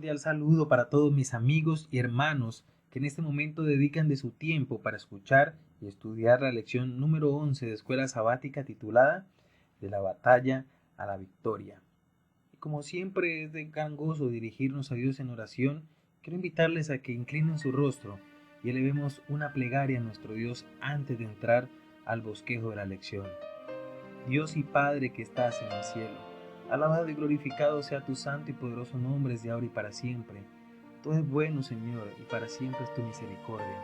cordial saludo para todos mis amigos y hermanos que en este momento dedican de su tiempo para escuchar y estudiar la lección número 11 de Escuela Sabática titulada De la batalla a la victoria. Y como siempre es de gran gozo dirigirnos a Dios en oración, quiero invitarles a que inclinen su rostro y elevemos una plegaria a nuestro Dios antes de entrar al bosquejo de la lección. Dios y Padre que estás en el cielo, alabado y glorificado sea tu santo y poderoso nombre desde ahora y para siempre. Tú eres bueno, Señor, y para siempre es tu misericordia.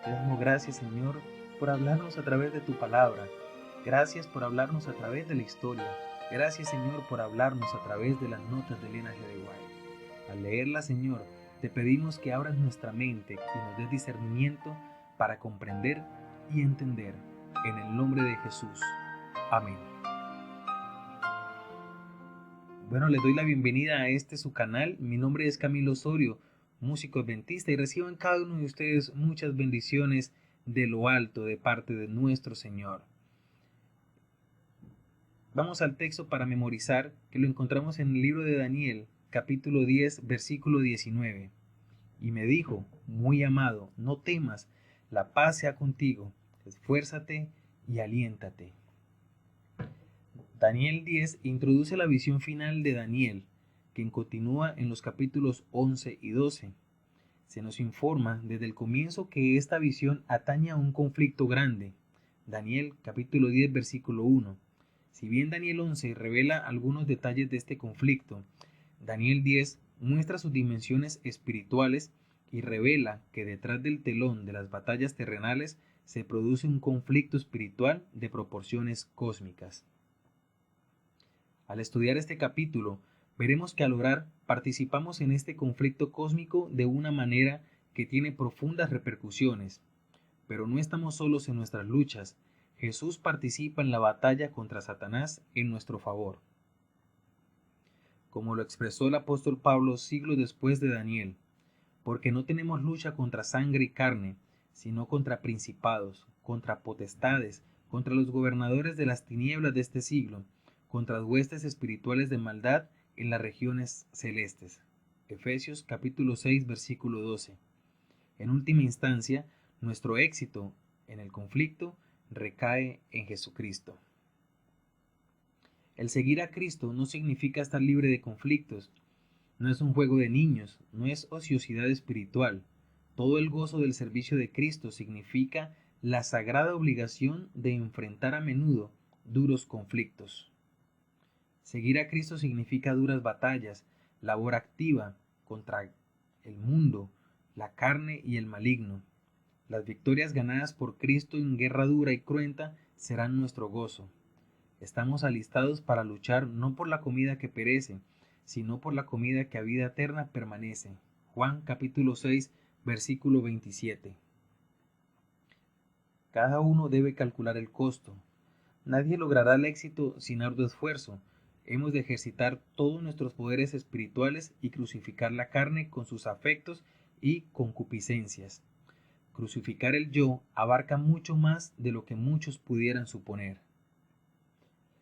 Te damos gracias, Señor, por hablarnos a través de tu palabra. Gracias por hablarnos a través de la historia. Gracias, Señor, por hablarnos a través de las notas de Elena G. de White. Al leerla, Señor, te pedimos que abras nuestra mente y nos des discernimiento para comprender y entender. En el nombre de Jesús. Amén. Bueno, les doy la bienvenida a su canal. Mi nombre es Camilo Osorio, músico adventista, y reciban cada uno de ustedes muchas bendiciones de lo alto de parte de nuestro Señor. Vamos al texto para memorizar, que lo encontramos en el libro de Daniel, capítulo 10, versículo 19. Y me dijo, muy amado, no temas, la paz sea contigo, esfuérzate y aliéntate. Daniel 10 introduce la visión final de Daniel, que continúa en los capítulos 11 y 12. Se nos informa desde el comienzo que esta visión atañe a un conflicto grande. Daniel capítulo 10 versículo 1. Si bien Daniel 11 revela algunos detalles de este conflicto, Daniel 10 muestra sus dimensiones espirituales y revela que detrás del telón de las batallas terrenales se produce un conflicto espiritual de proporciones cósmicas. Al estudiar este capítulo, veremos que al orar participamos en este conflicto cósmico de una manera que tiene profundas repercusiones. Pero no estamos solos en nuestras luchas. Jesús participa en la batalla contra Satanás en nuestro favor. Como lo expresó el apóstol Pablo siglos después de Daniel, porque no tenemos lucha contra sangre y carne, sino contra principados, contra potestades, contra los gobernadores de las tinieblas de este siglo, contra huestes espirituales de maldad en las regiones celestes. Efesios capítulo 6 versículo 12. En última instancia, nuestro éxito en el conflicto recae en Jesucristo. El seguir a Cristo no significa estar libre de conflictos, no es un juego de niños, no es ociosidad espiritual. Todo el gozo del servicio de Cristo significa la sagrada obligación de enfrentar a menudo duros conflictos. Seguir a Cristo significa duras batallas, labor activa contra el mundo, la carne y el maligno. Las victorias ganadas por Cristo en guerra dura y cruenta serán nuestro gozo. Estamos alistados para luchar no por la comida que perece, sino por la comida que a vida eterna permanece. Juan capítulo 6, versículo 27. Cada uno debe calcular el costo. Nadie logrará el éxito sin arduo esfuerzo. Hemos de ejercitar todos nuestros poderes espirituales y crucificar la carne con sus afectos y concupiscencias. Crucificar el yo abarca mucho más de lo que muchos pudieran suponer.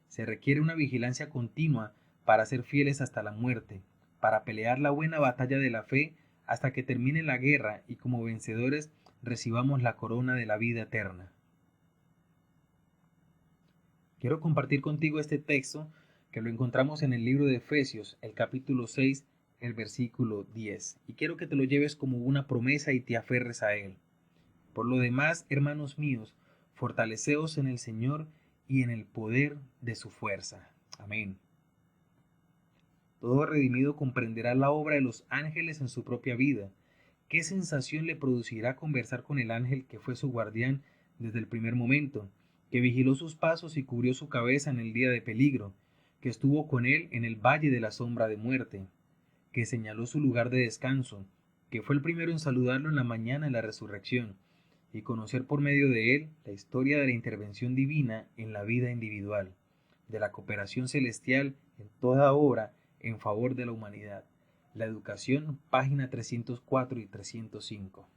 Se requiere una vigilancia continua para ser fieles hasta la muerte, para pelear la buena batalla de la fe hasta que termine la guerra y como vencedores recibamos la corona de la vida eterna. Quiero compartir contigo este texto que lo encontramos en el libro de Efesios, el capítulo 6, el versículo 10, y quiero que te lo lleves como una promesa y te aferres a él. Por lo demás, hermanos míos, fortaleceos en el Señor y en el poder de su fuerza. Amén. Todo redimido comprenderá la obra de los ángeles en su propia vida. ¿Qué sensación le producirá conversar con el ángel que fue su guardián desde el primer momento, que vigiló sus pasos y cubrió su cabeza en el día de peligro, que estuvo con él en el valle de la sombra de muerte, que señaló su lugar de descanso, que fue el primero en saludarlo en la mañana de la resurrección, y conocer por medio de él la historia de la intervención divina en la vida individual, de la cooperación celestial en toda obra en favor de la humanidad? La educación, página 304 y 305.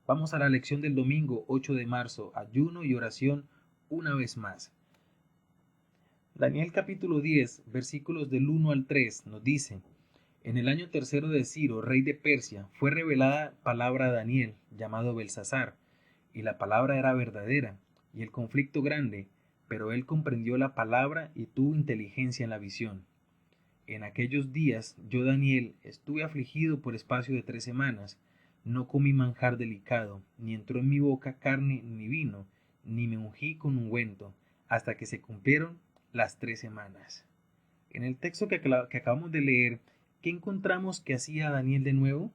Vamos a la lección del domingo 8 de marzo, ayuno y oración una vez más. Daniel capítulo 10, versículos del 1 al 3 nos dice: En el año tercero de Ciro, rey de Persia, fue revelada palabra a Daniel, llamado Belsasar, y la palabra era verdadera, y el conflicto grande, pero él comprendió la palabra y tuvo inteligencia en la visión. En aquellos días yo, Daniel, estuve afligido por espacio de 3 semanas, no comí manjar delicado, ni entró en mi boca carne ni vino, ni me ungí con ungüento, hasta que se cumplieron las 3 semanas. En el texto que acabamos de leer, ¿qué encontramos que hacía Daniel de nuevo?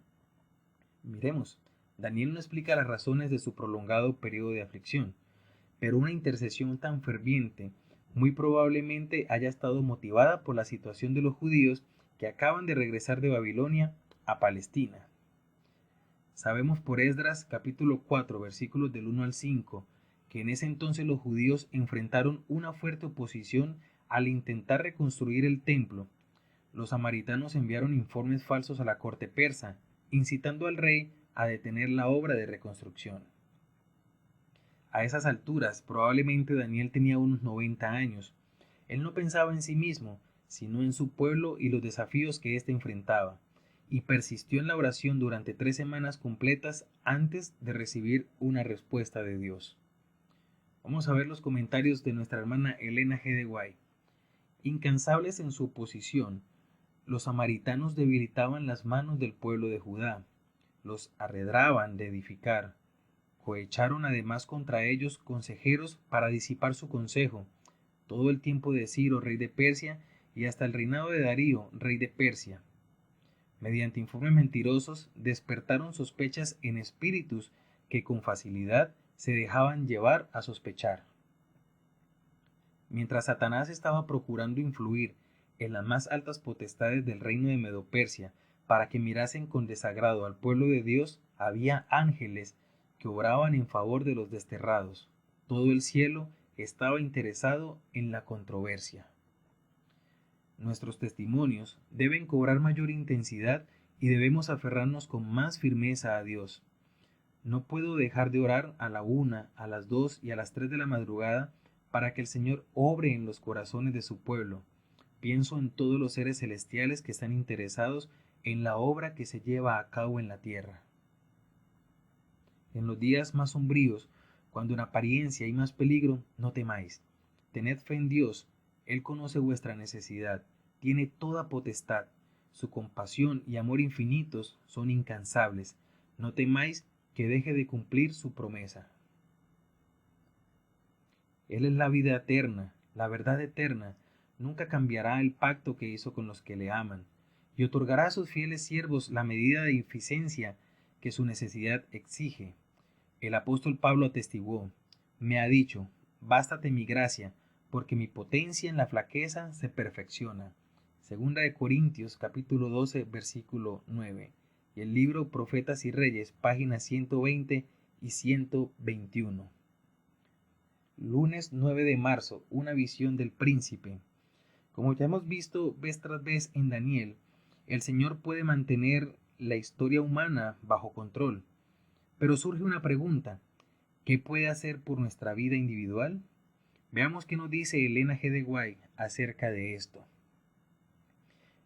Miremos, Daniel no explica las razones de su prolongado periodo de aflicción, pero una intercesión tan ferviente muy probablemente haya estado motivada por la situación de los judíos que acaban de regresar de Babilonia a Palestina. Sabemos por Esdras capítulo 4 versículos del 1 al 5 que en ese entonces los judíos enfrentaron una fuerte oposición al intentar reconstruir el templo. Los samaritanos enviaron informes falsos a la corte persa, incitando al rey a detener la obra de reconstrucción. A esas alturas, probablemente Daniel tenía unos 90 años. Él no pensaba en sí mismo, sino en su pueblo y los desafíos que éste enfrentaba, y persistió en la oración durante 3 semanas completas antes de recibir una respuesta de Dios. Vamos a ver los comentarios de nuestra hermana Elena G. de White. Incansables en su oposición, los samaritanos debilitaban las manos del pueblo de Judá, los arredraban de edificar, cohecharon además contra ellos consejeros para disipar su consejo, todo el tiempo de Ciro, rey de Persia, y hasta el reinado de Darío, rey de Persia. Mediante informes mentirosos, despertaron sospechas en espíritus que con facilidad se dejaban llevar a sospechar. Mientras Satanás estaba procurando influir en las más altas potestades del reino de Medo-Persia para que mirasen con desagrado al pueblo de Dios, había ángeles que obraban en favor de los desterrados. Todo el cielo estaba interesado en la controversia. Nuestros testimonios deben cobrar mayor intensidad y debemos aferrarnos con más firmeza a Dios. No puedo dejar de orar a la 1, a las 2 y a las 3 de la madrugada para que el Señor obre en los corazones de su pueblo. Pienso en todos los seres celestiales que están interesados en la obra que se lleva a cabo en la tierra. En los días más sombríos, cuando en apariencia hay más peligro, no temáis. Tened fe en Dios, Él conoce vuestra necesidad, tiene toda potestad, su compasión y amor infinitos son incansables. No temáis que deje de cumplir su promesa. Él es la vida eterna, la verdad eterna, nunca cambiará el pacto que hizo con los que le aman, y otorgará a sus fieles siervos la medida de eficiencia que su necesidad exige. El apóstol Pablo atestiguó, me ha dicho, bástate mi gracia, porque mi potencia en la flaqueza se perfecciona. Segunda de Corintios capítulo 12 versículo 9 y el libro Profetas y Reyes páginas 120 y 121. Lunes 9 de marzo, una visión del príncipe. Como ya hemos visto vez tras vez en Daniel, el Señor puede mantener la historia humana bajo control. Pero surge una pregunta, ¿qué puede hacer por nuestra vida individual? Veamos qué nos dice Elena G. de White acerca de esto.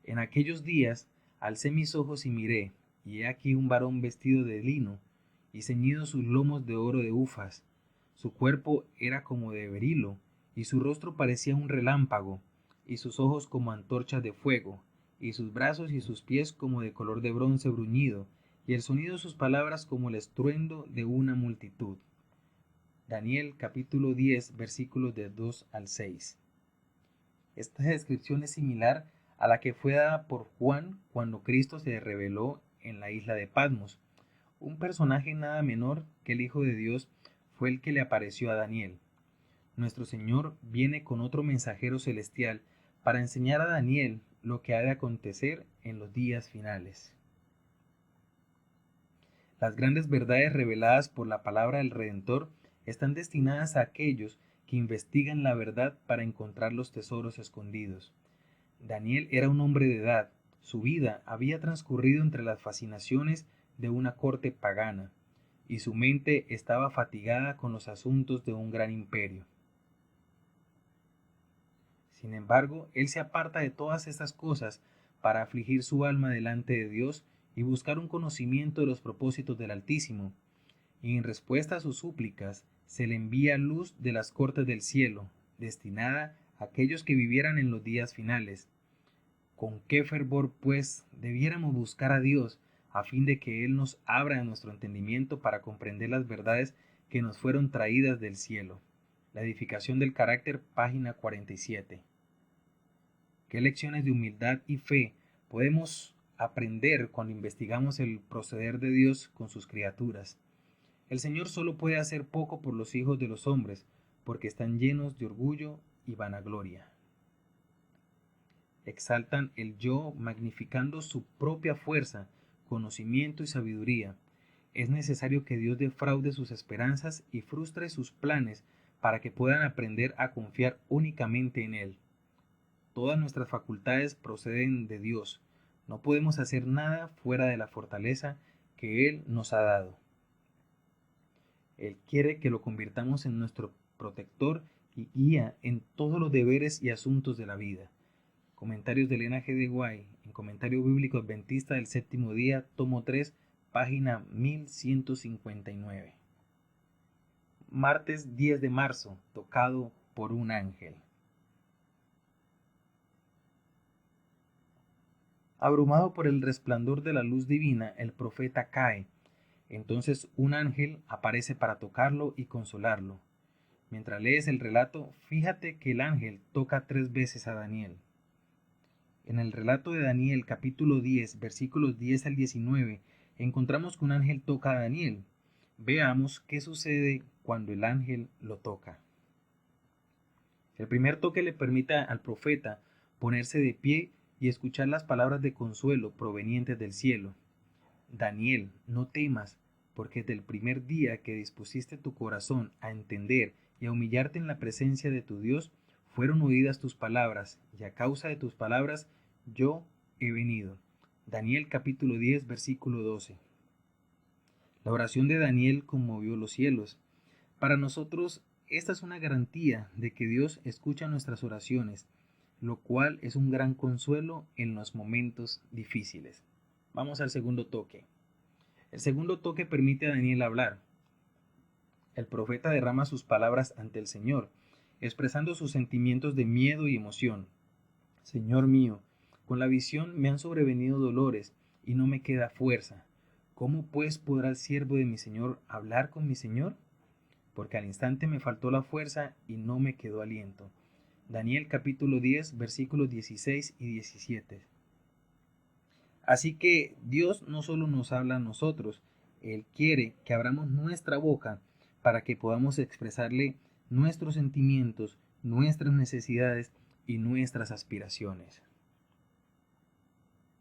En aquellos días alcé mis ojos y miré, y he aquí un varón vestido de lino, y ceñido sus lomos de oro de ufas. Su cuerpo era como de berilo, y su rostro parecía un relámpago, y sus ojos como antorchas de fuego, y sus brazos y sus pies como de color de bronce bruñido, y el sonido de sus palabras como el estruendo de una multitud. Daniel capítulo 10 versículos de 2 al 6. Esta descripción es similar a la que fue dada por Juan cuando Cristo se reveló en la isla de Patmos. Un personaje nada menor que el Hijo de Dios fue el que le apareció a Daniel. Nuestro Señor viene con otro mensajero celestial para enseñar a Daniel lo que ha de acontecer en los días finales. Las grandes verdades reveladas por la palabra del Redentor están destinadas a aquellos que investigan la verdad para encontrar los tesoros escondidos. Daniel era un hombre de edad, su vida había transcurrido entre las fascinaciones de una corte pagana, y su mente estaba fatigada con los asuntos de un gran imperio. Sin embargo, él se aparta de todas estas cosas para afligir su alma delante de Dios y buscar un conocimiento de los propósitos del Altísimo, y en respuesta a sus súplicas se le envía luz de las cortes del cielo, destinada a aquellos que vivieran en los días finales. Con qué fervor, pues, debiéramos buscar a Dios a fin de que Él nos abra nuestro entendimiento para comprender las verdades que nos fueron traídas del cielo. La edificación del carácter, página 47. ¿Qué lecciones de humildad y fe podemos aprender cuando investigamos el proceder de Dios con sus criaturas? El Señor solo puede hacer poco por los hijos de los hombres, porque están llenos de orgullo y vanagloria. Exaltan el yo, magnificando su propia fuerza, conocimiento y sabiduría. Es necesario que Dios defraude sus esperanzas y frustre sus planes para que puedan aprender a confiar únicamente en Él. Todas nuestras facultades proceden de Dios. No podemos hacer nada fuera de la fortaleza que Él nos ha dado. Él quiere que lo convirtamos en nuestro protector y guía en todos los deberes y asuntos de la vida. Comentarios de Elena G. de White, en Comentario Bíblico Adventista del Séptimo Día, tomo 3, página 1159. Martes 10 de marzo, tocado por un ángel. Abrumado por el resplandor de la luz divina, el profeta cae. Entonces un ángel aparece para tocarlo y consolarlo. Mientras lees el relato, fíjate que el ángel toca 3 veces a Daniel. En el relato de Daniel capítulo 10, versículos 10 al 19, encontramos que un ángel toca a Daniel. Veamos qué sucede cuando el ángel lo toca. El primer toque le permite al profeta ponerse de pie y escuchar las palabras de consuelo provenientes del cielo. Daniel, no temas, porque desde el primer día que dispusiste tu corazón a entender y a humillarte en la presencia de tu Dios, fueron oídas tus palabras, y a causa de tus palabras yo he venido. Daniel capítulo 10, versículo 12. La oración de Daniel conmovió los cielos. Para nosotros, esta es una garantía de que Dios escucha nuestras oraciones, lo cual es un gran consuelo en los momentos difíciles. Vamos al segundo toque. El segundo toque permite a Daniel hablar. El profeta derrama sus palabras ante el Señor, expresando sus sentimientos de miedo y emoción. Señor mío, con la visión me han sobrevenido dolores y no me queda fuerza. ¿Cómo pues podrá el siervo de mi Señor hablar con mi Señor? Porque al instante me faltó la fuerza y no me quedó aliento. Daniel capítulo 10, versículos 16 y 17. Así que Dios no solo nos habla a nosotros, Él quiere que abramos nuestra boca para que podamos expresarle nuestros sentimientos, nuestras necesidades y nuestras aspiraciones.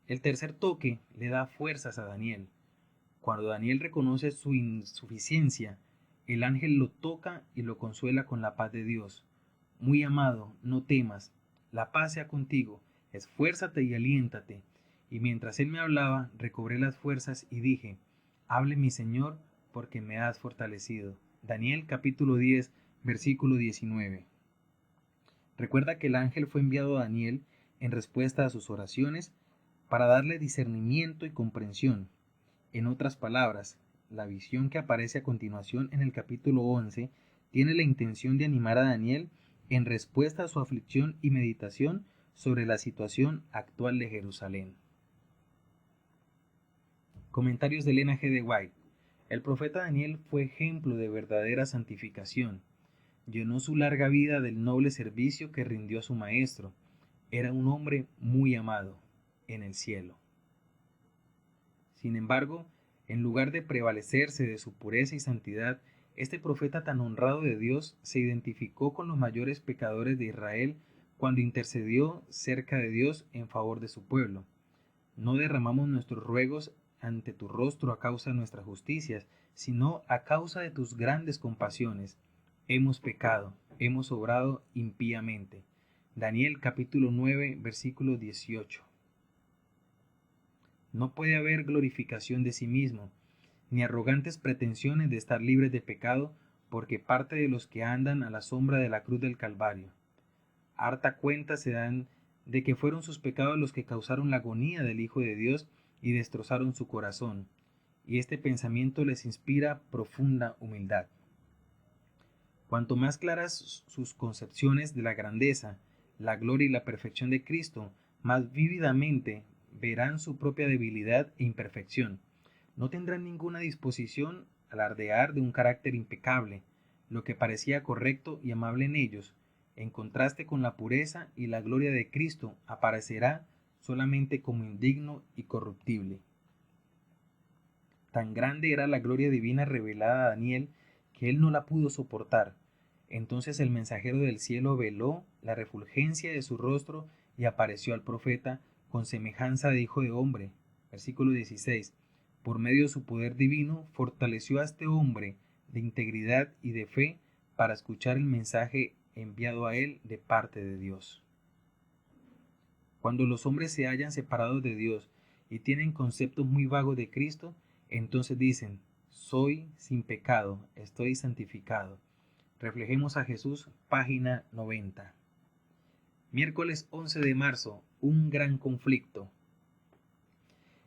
El tercer toque le da fuerzas a Daniel. Cuando Daniel reconoce su insuficiencia, el ángel lo toca y lo consuela con la paz de Dios. Muy amado, no temas, la paz sea contigo, esfuérzate y aliéntate. Y mientras él me hablaba, recobré las fuerzas y dije, hable mi Señor, porque me has fortalecido. Daniel capítulo 10, versículo 19. Recuerda que el ángel fue enviado a Daniel en respuesta a sus oraciones para darle discernimiento y comprensión. En otras palabras, la visión que aparece a continuación en el capítulo 11 tiene la intención de animar a Daniel en respuesta a su aflicción y meditación sobre la situación actual de Jerusalén. Comentarios de Elena G. de White. El profeta Daniel fue ejemplo de verdadera santificación. Llenó su larga vida del noble servicio que rindió a su maestro. Era un hombre muy amado en el cielo. Sin embargo, en lugar de prevalecerse de su pureza y santidad, este profeta tan honrado de Dios se identificó con los mayores pecadores de Israel cuando intercedió cerca de Dios en favor de su pueblo. No derramamos nuestros ruegos ante tu rostro a causa de nuestras justicias, sino a causa de tus grandes compasiones. Hemos pecado, hemos obrado impíamente. Daniel capítulo 9, versículo 18. No puede haber glorificación de sí mismo, ni arrogantes pretensiones de estar libres de pecado, porque parte de los que andan a la sombra de la cruz del Calvario. Harta cuenta se dan de que fueron sus pecados los que causaron la agonía del Hijo de Dios y destrozaron su corazón, y este pensamiento les inspira profunda humildad. Cuanto más claras sus concepciones de la grandeza, la gloria y la perfección de Cristo, más vívidamente verán su propia debilidad e imperfección. No tendrán ninguna disposición a alardear de un carácter impecable, lo que parecía correcto y amable en ellos, en contraste con la pureza y la gloria de Cristo, aparecerá solamente como indigno y corruptible. Tan grande era la gloria divina revelada a Daniel que él no la pudo soportar. Entonces el mensajero del cielo veló la refulgencia de su rostro y apareció al profeta con semejanza de hijo de hombre. Versículo 16. Por medio de su poder divino fortaleció a este hombre de integridad y de fe para escuchar el mensaje enviado a él de parte de Dios. Cuando los hombres se hallan separados de Dios y tienen conceptos muy vagos de Cristo, entonces dicen: soy sin pecado, estoy santificado. Reflejemos a Jesús, página 90. Miércoles 11 de marzo, un gran conflicto.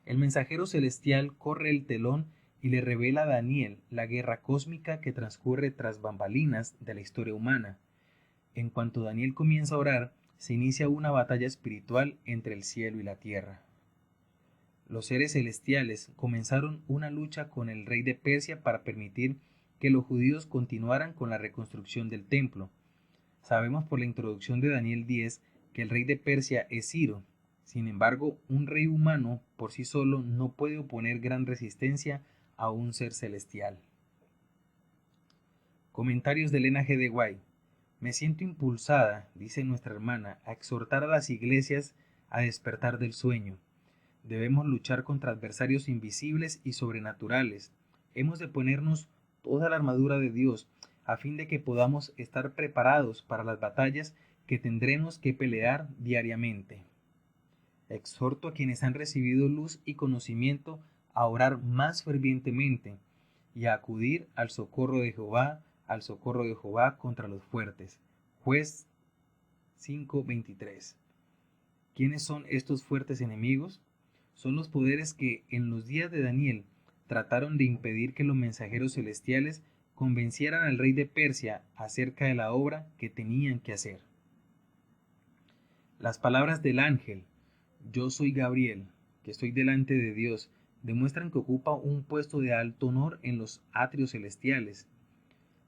El mensajero celestial corre el telón y le revela a Daniel la guerra cósmica que transcurre tras bambalinas de la historia humana. En cuanto Daniel comienza a orar, se inicia una batalla espiritual entre el cielo y la tierra. Los seres celestiales comenzaron una lucha con el rey de Persia para permitir que los judíos continuaran con la reconstrucción del templo. Sabemos por la introducción de Daniel 10 que el rey de Persia es Ciro. Sin embargo, un rey humano por sí solo no puede oponer gran resistencia a un ser celestial. Comentarios de Elena G. de White. Me siento impulsada, dice nuestra hermana, a exhortar a las iglesias a despertar del sueño. Debemos luchar contra adversarios invisibles y sobrenaturales. Hemos de ponernos toda la armadura de Dios a fin de que podamos estar preparados para las batallas que tendremos que pelear diariamente. Exhorto a quienes han recibido luz y conocimiento a orar más fervientemente y a acudir al socorro de Jehová contra los fuertes. Juez 5:23. ¿Quiénes son estos fuertes enemigos? Son los poderes que en los días de Daniel trataron de impedir que los mensajeros celestiales convencieran al rey de Persia acerca de la obra que tenían que hacer. Las palabras del ángel, yo soy Gabriel, que estoy delante de Dios, demuestran que ocupa un puesto de alto honor en los atrios celestiales.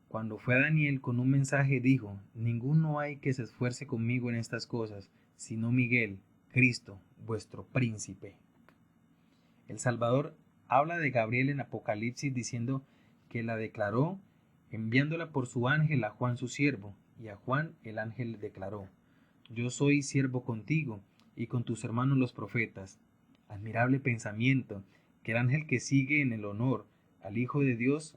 Cuando fue a Daniel con un mensaje dijo: ninguno hay que se esfuerce conmigo en estas cosas, sino Miguel, Cristo, vuestro príncipe. El Salvador habla de Gabriel en Apocalipsis diciendo que la declaró enviándola por su ángel a Juan su siervo, y a Juan el ángel declaró: yo soy siervo contigo y con tus hermanos los profetas. Admirable pensamiento, que el ángel que sigue en el honor al Hijo de Dios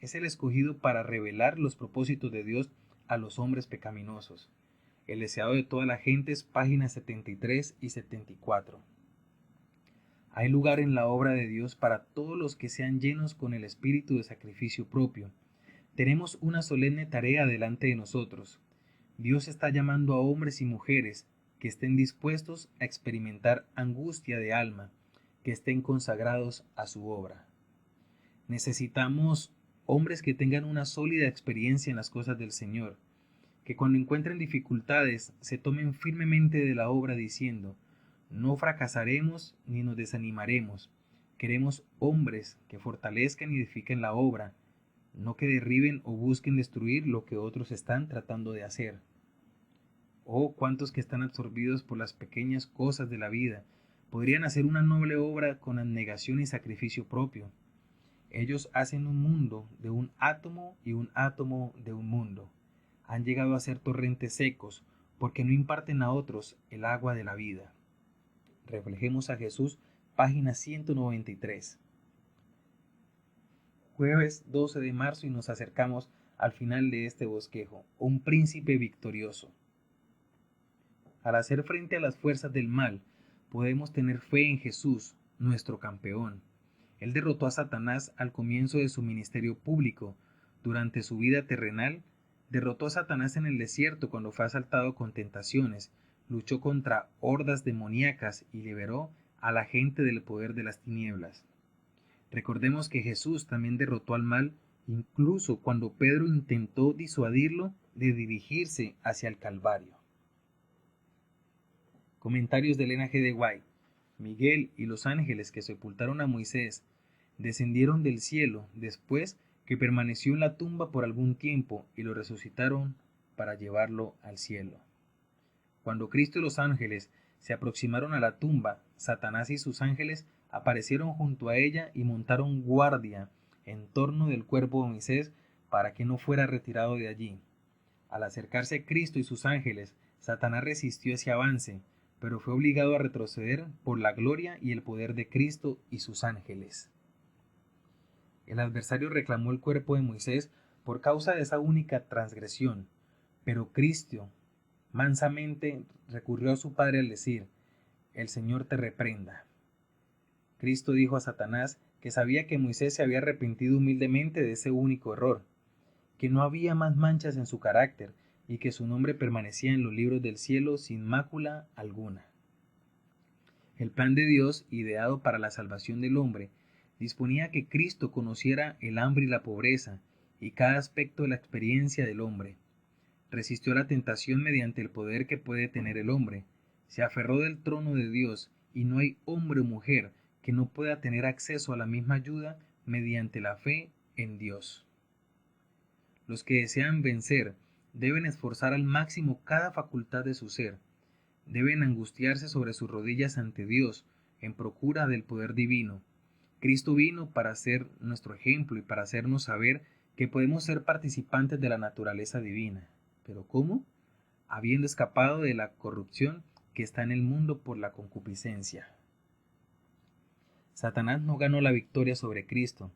es el escogido para revelar los propósitos de Dios a los hombres pecaminosos. El deseado de toda la gente es páginas 73 y 74. Hay lugar en la obra de Dios para todos los que sean llenos con el espíritu de sacrificio propio. Tenemos una solemne tarea delante de nosotros. Dios está llamando a hombres y mujeres que estén dispuestos a experimentar angustia de alma, que estén consagrados a su obra. Necesitamos hombres que tengan una sólida experiencia en las cosas del Señor, que cuando encuentren dificultades se tomen firmemente de la obra diciendo: no fracasaremos ni nos desanimaremos. Queremos hombres que fortalezcan y edifiquen la obra, no que derriben o busquen destruir lo que otros están tratando de hacer. Oh, cuántos que están absorbidos por las pequeñas cosas de la vida podrían hacer una noble obra con abnegación y sacrificio propio. Ellos hacen un mundo de un átomo y un átomo de un mundo. Han llegado a ser torrentes secos porque no imparten a otros el agua de la vida. Reflejemos a Jesús, página 193. Jueves 12 de marzo y nos acercamos al final de este bosquejo. Un príncipe victorioso. Al hacer frente a las fuerzas del mal, podemos tener fe en Jesús, nuestro campeón. Él derrotó a Satanás al comienzo de su ministerio público. Durante su vida terrenal, derrotó a Satanás en el desierto cuando fue asaltado con tentaciones, luchó contra hordas demoníacas y liberó a la gente del poder de las tinieblas. Recordemos que Jesús también derrotó al mal, incluso cuando Pedro intentó disuadirlo de dirigirse hacia el Calvario. Comentarios de Elena G. de White. Miguel y los ángeles que sepultaron a Moisés descendieron del cielo después que permaneció en la tumba por algún tiempo y lo resucitaron para llevarlo al cielo. Cuando Cristo y los ángeles se aproximaron a la tumba, Satanás y sus ángeles aparecieron junto a ella y montaron guardia en torno del cuerpo de Moisés para que no fuera retirado de allí. Al acercarse Cristo y sus ángeles, Satanás resistió ese avance, pero fue obligado a retroceder por la gloria y el poder de Cristo y sus ángeles. El adversario reclamó el cuerpo de Moisés por causa de esa única transgresión, pero Cristo mansamente recurrió a su Padre al decir: «El Señor te reprenda». Cristo dijo a Satanás que sabía que Moisés se había arrepentido humildemente de ese único error, que no había más manchas en su carácter y que su nombre permanecía en los libros del cielo sin mácula alguna. El plan de Dios, ideado para la salvación del hombre, disponía que Cristo conociera el hambre y la pobreza y cada aspecto de la experiencia del hombre. Resistió la tentación mediante el poder que puede tener el hombre. Se aferró del trono de Dios y no hay hombre o mujer que no pueda tener acceso a la misma ayuda mediante la fe en Dios. Los que desean vencer deben esforzar al máximo cada facultad de su ser. Deben angustiarse sobre sus rodillas ante Dios en procura del poder divino. Cristo vino para ser nuestro ejemplo y para hacernos saber que podemos ser participantes de la naturaleza divina. ¿Pero cómo? Habiendo escapado de la corrupción que está en el mundo por la concupiscencia. Satanás no ganó la victoria sobre Cristo,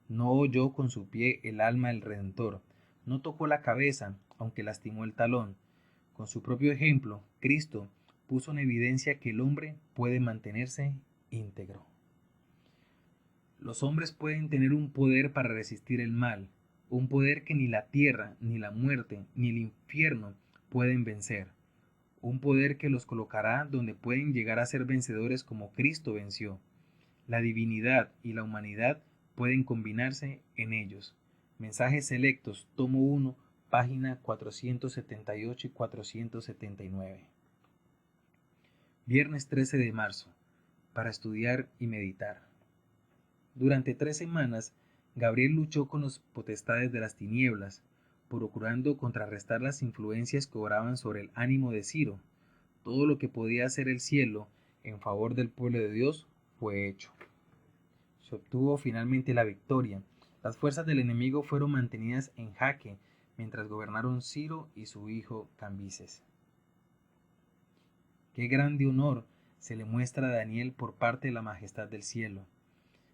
no holló con su pie el alma del Redentor, no tocó la cabeza, aunque lastimó el talón. Con su propio ejemplo, Cristo puso en evidencia que el hombre puede mantenerse íntegro. Los hombres pueden tener un poder para resistir el mal, un poder que ni la tierra, ni la muerte, ni el infierno pueden vencer, un poder que los colocará donde pueden llegar a ser vencedores como Cristo venció. La divinidad y la humanidad pueden combinarse en ellos. Mensajes selectos, tomo 1, página 478 y 479. Viernes 13 de marzo, para estudiar y meditar. Durante 3 semanas, Gabriel luchó con los potestades de las tinieblas, procurando contrarrestar las influencias que obraban sobre el ánimo de Ciro. Todo lo que podía hacer el cielo en favor del pueblo de Dios fue hecho. Se obtuvo finalmente la victoria. Las fuerzas del enemigo fueron mantenidas en jaque mientras gobernaron Ciro y su hijo Cambises. Qué grande honor se le muestra a Daniel por parte de la majestad del cielo.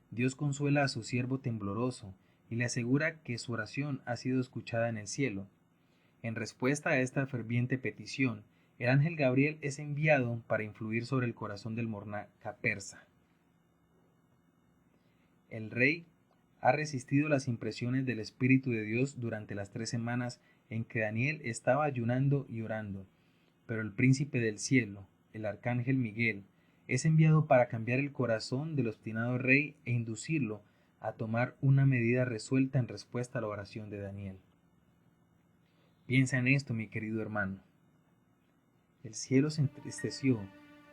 Dios consuela a su siervo tembloroso y le asegura que su oración ha sido escuchada en el cielo. En respuesta a esta ferviente petición, el ángel Gabriel es enviado para influir sobre el corazón del monarca persa. El rey ha resistido las impresiones del Espíritu de Dios durante las 3 semanas en que Daniel estaba ayunando y orando, pero el príncipe del cielo, el arcángel Miguel, es enviado para cambiar el corazón del obstinado rey e inducirlo a tomar una medida resuelta en respuesta a la oración de Daniel. Piensa en esto, mi querido hermano. El cielo se entristeció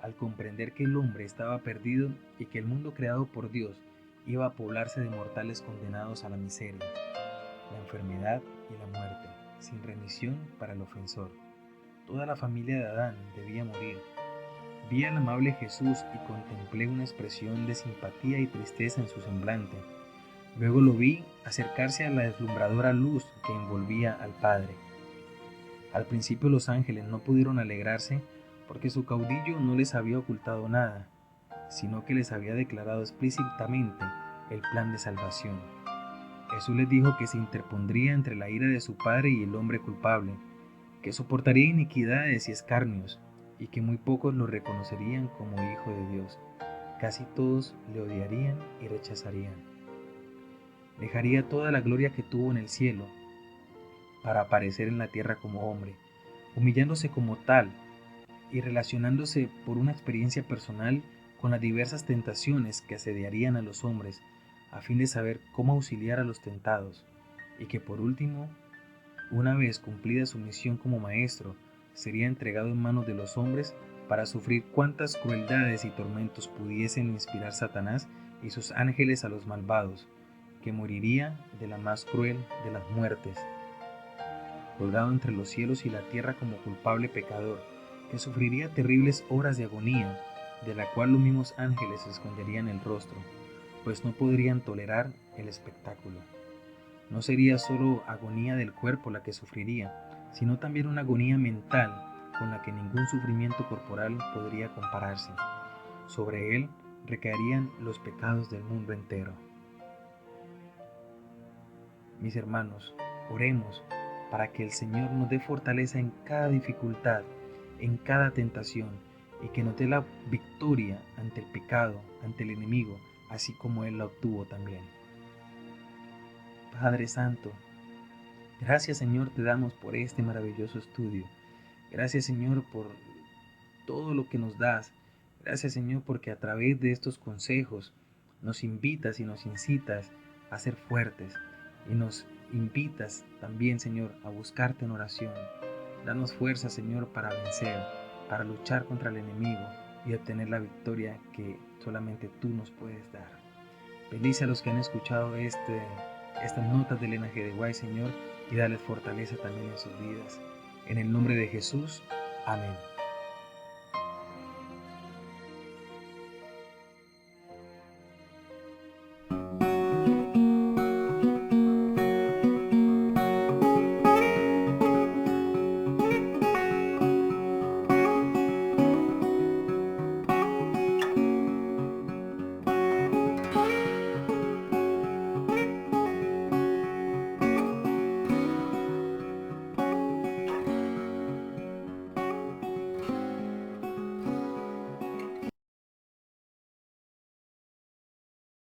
al comprender que el hombre estaba perdido y que el mundo creado por Dios iba a poblarse de mortales condenados a la miseria, la enfermedad y la muerte, sin remisión para el ofensor. Toda la familia de Adán debía morir. Vi al amable Jesús y contemplé una expresión de simpatía y tristeza en su semblante. Luego lo vi acercarse a la deslumbradora luz que envolvía al Padre. Al principio los ángeles no pudieron alegrarse porque su caudillo no les había ocultado nada, sino que les había declarado explícitamente el plan de salvación. Jesús les dijo que se interpondría entre la ira de su Padre y el hombre culpable, que soportaría iniquidades y escarnios, y que muy pocos lo reconocerían como Hijo de Dios. Casi todos le odiarían y rechazarían. Dejaría toda la gloria que tuvo en el cielo para aparecer en la tierra como hombre, humillándose como tal, y relacionándose por una experiencia personal con las diversas tentaciones que asediarían a los hombres, a fin de saber cómo auxiliar a los tentados, y que por último, una vez cumplida su misión como maestro, sería entregado en manos de los hombres para sufrir cuantas crueldades y tormentos pudiesen inspirar Satanás y sus ángeles a los malvados, que moriría de la más cruel de las muertes, colgado entre los cielos y la tierra como culpable pecador, que sufriría terribles horas de agonía, de la cual los mismos ángeles esconderían el rostro, pues no podrían tolerar el espectáculo. No sería solo agonía del cuerpo la que sufriría, sino también una agonía mental con la que ningún sufrimiento corporal podría compararse. Sobre él recaerían los pecados del mundo entero. Mis hermanos, oremos para que el Señor nos dé fortaleza en cada dificultad, en cada tentación, y que nos dé la victoria ante el pecado, ante el enemigo, así como Él la obtuvo también. Padre Santo, gracias Señor te damos por este maravilloso estudio. Gracias Señor por todo lo que nos das. Gracias Señor porque a través de estos consejos nos invitas y nos incitas a ser fuertes y nos invitas también Señor a buscarte en oración. Danos fuerza Señor para vencer, para luchar contra el enemigo y obtener la victoria que solamente tú nos puedes dar. Bendice a los que han escuchado estas notas del linaje de White, Señor, y dales fortaleza también en sus vidas. En el nombre de Jesús, amén.